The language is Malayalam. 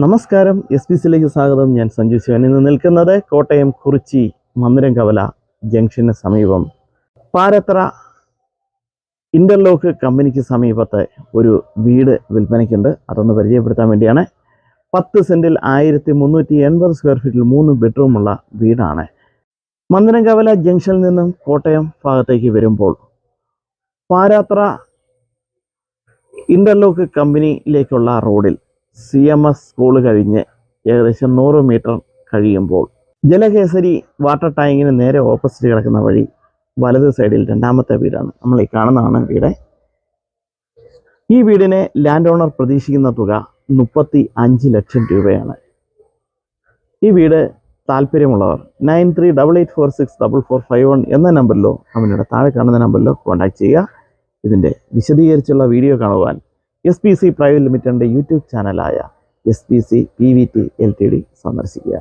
നമസ്കാരം, SPCയിലേക്ക് സ്വാഗതം. ഞാൻ സഞ്ജു ശിവൻ. ഇന്ന് നിൽക്കുന്നത് കോട്ടയം കുറിച്ചി മന്ദിരംകവല ജംഗ്ഷന് സമീപം പാരത്ര ഇന്റർലോക്ക് കമ്പനിക്ക് സമീപത്തെ ഒരു വീട് വിൽപ്പനയ്ക്കുണ്ട്. അതൊന്ന് പരിചയപ്പെടുത്താൻ വേണ്ടിയാണ്. 10 സെന്റിൽ 1380 സ്ക്വയർ ഫീറ്റിൽ 3 ബെഡ്റൂമുള്ള വീടാണ്. മന്ദിരംകവല ജംഗ്ഷനിൽ നിന്നും കോട്ടയം ഭാഗത്തേക്ക് വരുമ്പോൾ പാരത്ര ഇന്റർലോക്ക് കമ്പനിയിലേക്കുള്ള റോഡിൽ CMS സ്കൂൾ കഴിഞ്ഞ് ഏകദേശം 100 മീറ്റർ കഴിയുമ്പോൾ ജലകേസരി വാട്ടർ ടാങ്കിന് നേരെ ഓപ്പോസിറ്റ് കിടക്കുന്ന വഴി വലത് സൈഡിൽ രണ്ടാമത്തെ വീടാണ്. നമ്മൾ ഈ കാണുന്നതാണ് വീട്. ഈ വീടിന് ലാൻഡ് ഓണർ പ്രതീക്ഷിക്കുന്ന തുക 35 ലക്ഷം രൂപയാണ്. ഈ വീട് താല്പര്യമുള്ളവർ 9388464451 എന്ന നമ്പറിലോ അവരുടെ താഴെ കാണുന്ന നമ്പറിലോ കോൺടാക്ട് ചെയ്യുക. ഇതിൻ്റെ വിശദീകരിച്ചുള്ള വീഡിയോ കാണുവാൻ SPC പ്രൈവറ്റ് ലിമിറ്റഡിൻ്റെ യൂട്യൂബ് ചാനലായ SPC PVT Ltd സന്ദർശിക്കുക.